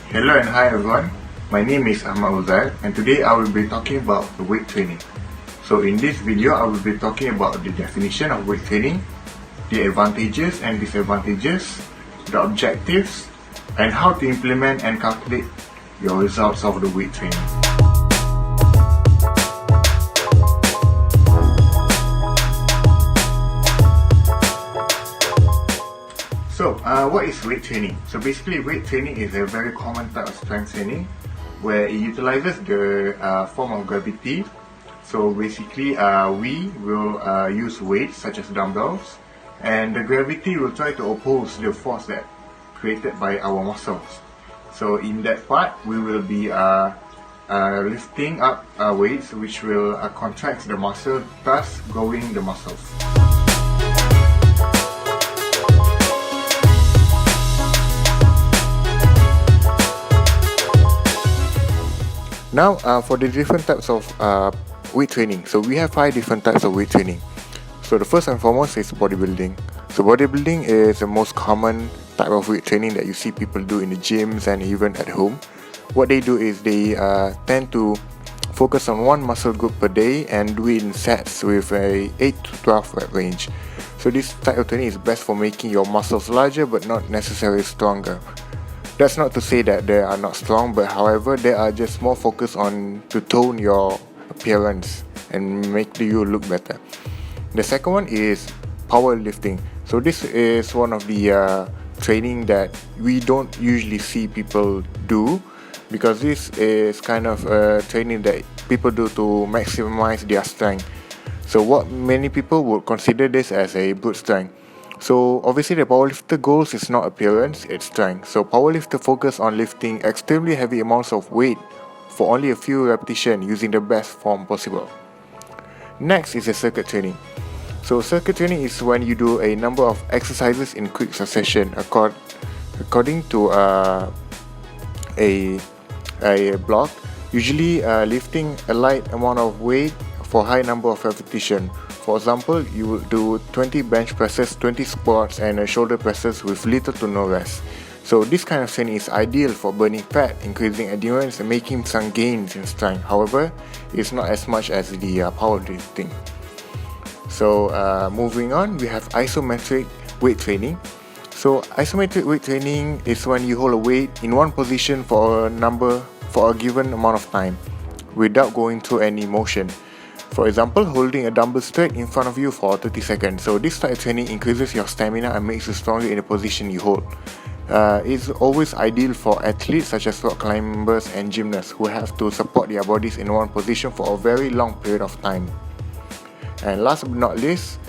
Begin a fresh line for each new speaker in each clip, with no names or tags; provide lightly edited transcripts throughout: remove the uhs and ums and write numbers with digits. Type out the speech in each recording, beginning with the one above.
Hello and hi everyone, my name is Ahmad Uzair and today I will be talking about the weight training. So in this video I will be talking about the definition of weight training, the advantages and disadvantages, the objectives, and how to implement and calculate your results of the weight training. So, what is weight training? So basically, weight training is a very common type of strength training where it utilizes the form of gravity. So basically, we will use weights such as dumbbells, and the gravity will try to oppose the force that created by our muscles. So in that part, we will be lifting up weights which will contract the muscle, thus growing the muscles. Now, for the different types of weight training, so we have 5 different types of weight training. So the first and foremost is bodybuilding. So bodybuilding is the most common type of weight training that you see people do in the gyms and even at home. What they do is they tend to focus on one muscle group per day and do it in sets with a 8 to 12 rep range. So this type of training is best for making your muscles larger but not necessarily stronger. That's not to say that they are not strong, but however, they are just more focused on to tone your appearance and make you look better. The second one is powerlifting. So this is one of the training that we don't usually see people do, because this is kind of a training that people do to maximize their strength. So what many people would consider this as a brute strength. So obviously the powerlifter goals is not appearance, it's strength. So powerlifter focus on lifting extremely heavy amounts of weight for only a few repetitions using the best form possible. Next is a circuit training. So circuit training is when you do a number of exercises in quick succession according to a block, usually lifting a light amount of weight for high number of repetitions. For example, you will do 20 bench presses, 20 squats and shoulder presses with little to no rest. So this kind of training is ideal for burning fat, increasing endurance and making some gains in strength. However, it's not as much as the powerlifting. So moving on, we have isometric weight training. So isometric weight training is when you hold a weight in one position for a given amount of time without going through any motion. For example, holding a dumbbell straight in front of you for 30 seconds. So this type of training increases your stamina and makes you stronger in the position you hold. It's always ideal for athletes such as rock climbers and gymnasts who have to support their bodies in one position for a very long period of time. And last but not least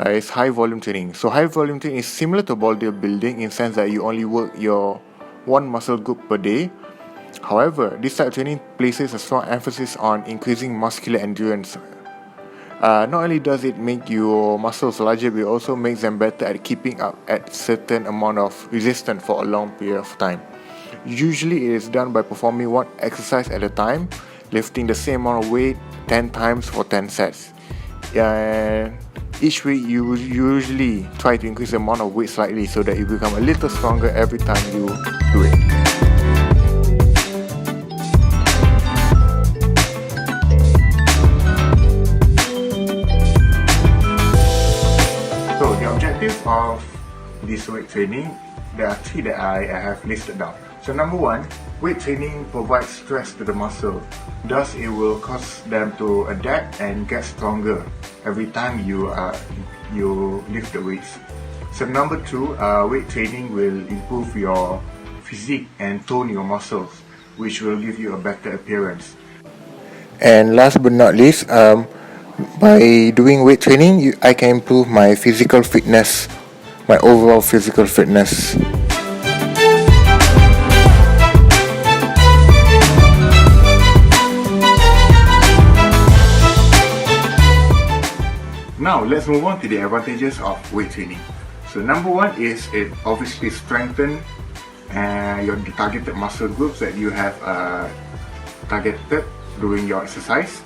is high volume training. So high volume training is similar to bodybuilding in the sense that you only work your one muscle group per day. However, this type of training places a strong emphasis on increasing muscular endurance. Not only does it make your muscles larger, but it also makes them better at keeping up at certain amount of resistance for a long period of time. Usually it is done by performing one exercise at a time, lifting the same amount of weight 10 times for 10 sets. Each week you usually try to increase the amount of weight slightly so that you become a little stronger every time you do it. Of this weight training, there are 3 that I have listed down. So number 1, weight training provides stress to the muscle, thus it will cause them to adapt and get stronger every time you lift the weights. So number 2, weight training will improve your physique and tone your muscles, which will give you a better appearance. And last but not least, by doing weight training, I can improve my physical fitness, my overall physical fitness. Now, let's move on to the advantages of weight training. So number 1 is it obviously strengthens your targeted muscle groups that you have targeted during your exercise.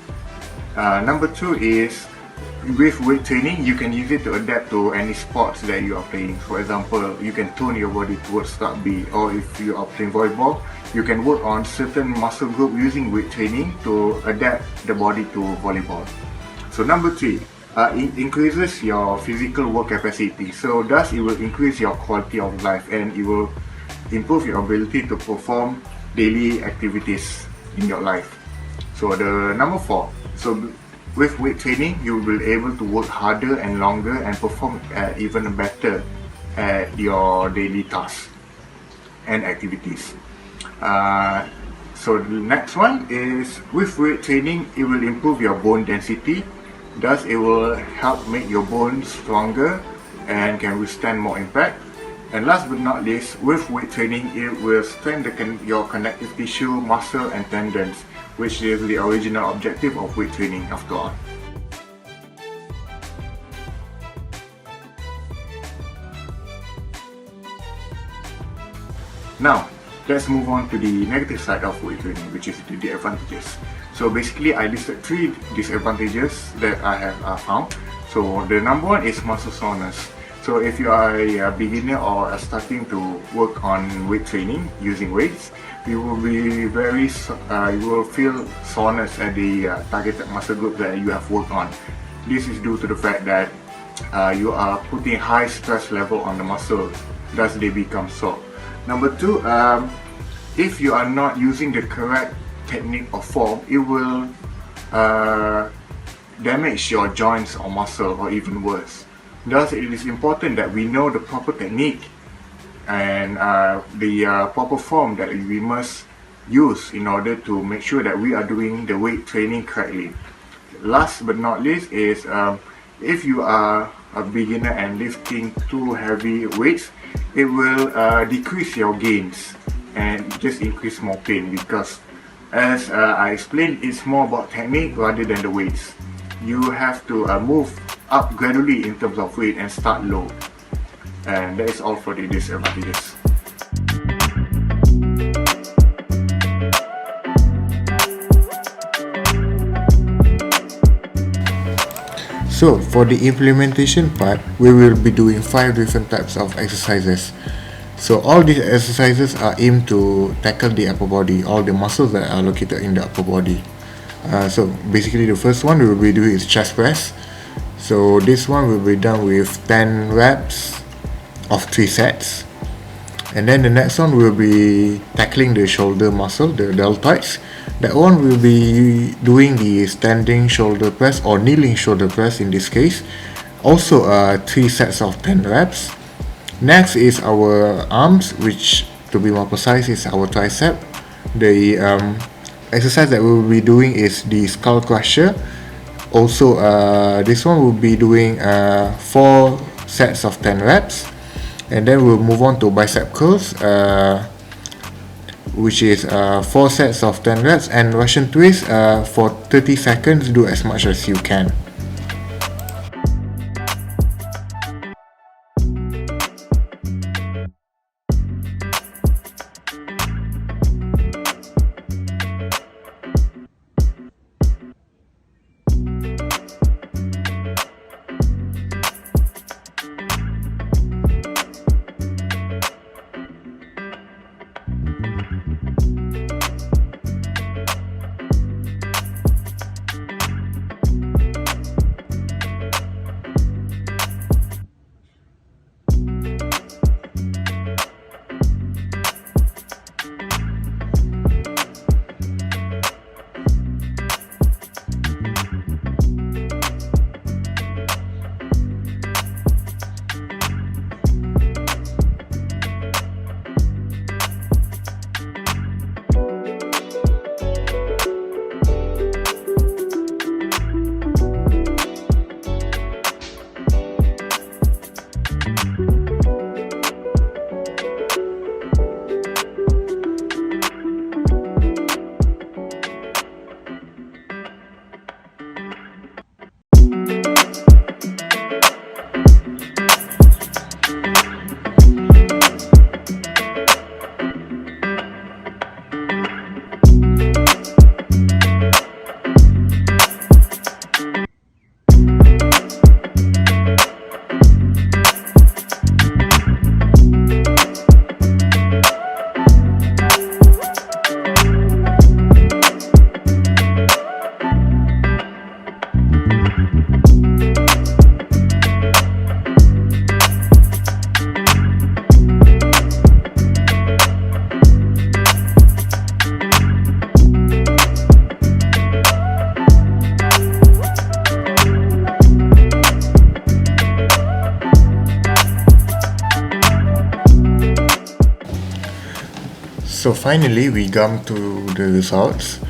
Number 2 is with weight training, you can use it to adapt to any sports that you are playing. For example, you can tone your body towards rugby, or if you are playing volleyball, you can work on certain muscle group using weight training to adapt the body to volleyball. So number 3, it increases your physical work capacity. So thus it will increase your quality of life, and it will improve your ability to perform daily activities in your life. So the number 4, so with weight training, you will be able to work harder and longer and perform even better at your daily tasks and activities. So the next one is, with weight training, it will improve your bone density. Thus, it will help make your bones stronger and can withstand more impact. And last but not least, with weight training, it will strengthen your connective tissue, muscle and tendons, which is the original objective of weight training after all. Now, let's move on to the negative side of weight training, which is the disadvantages. So basically, I listed 3 disadvantages that I have found. So the number 1 is muscle soreness. So if you are a beginner or starting to work on weight training using weights, you will feel soreness at the targeted muscle group that you have worked on. This is due to the fact that you are putting high stress level on the muscle, thus they become sore. Number 2, if you are not using the correct technique or form, it will damage your joints or muscle, or even worse. Thus, it is important that we know the proper technique and the proper form that we must use in order to make sure that we are doing the weight training correctly. Last but not least is, if you are a beginner and lifting too heavy weights, it will decrease your gains and just increase more pain, because as I explained, it's more about technique rather than the weights. You have to move up gradually in terms of weight and start low. And that is all for the disadvantages. So for the implementation part, we will be doing 5 different types of exercises. So all these exercises are aimed to tackle the upper body, all the muscles that are located in the upper body. So basically the first one we will be doing is chest press. So this one will be done with 10 reps of 3 sets. And then the next one will be tackling the shoulder muscle, the deltoids. That one will be doing the standing shoulder press or kneeling shoulder press in this case. Also 3 sets of 10 reps. Next is our arms, which to be more precise is our tricep. The exercise that we will be doing is the skull crusher. Also this one will be doing 4 sets of 10 reps. And then we'll move on to bicep curls, which is 4 sets of 10 reps, and Russian twist for 30 seconds. Do as much as you can. So finally, we come to the results.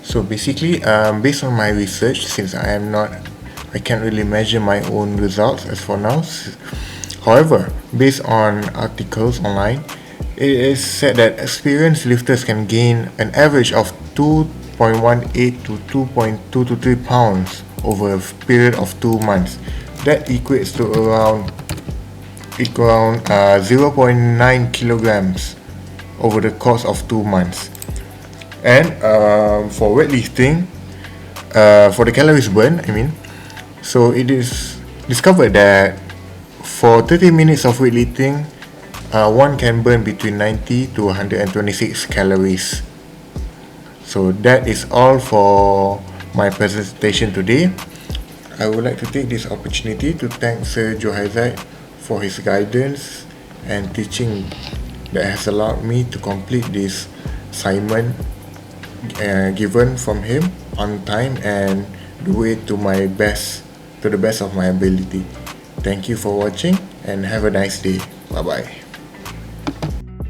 So basically, based on my research, since I can't really measure my own results as for now. However, based on articles online, it is said that experienced lifters can gain an average of 2.18 to 2.223 pounds over a period of 2 months. That equates to around 0.9 kilograms over the course of 2 months. And for weightlifting, for the calories burned, so it is discovered that for 30 minutes of weightlifting, one can burn between 90 to 126 calories. So that is all for my presentation today. I would like to take this opportunity to thank Sir Uzair for his guidance and teaching that has allowed me to complete this assignment given from him on time and do it to the best of my ability. Thank you for watching and have a nice day. Bye bye.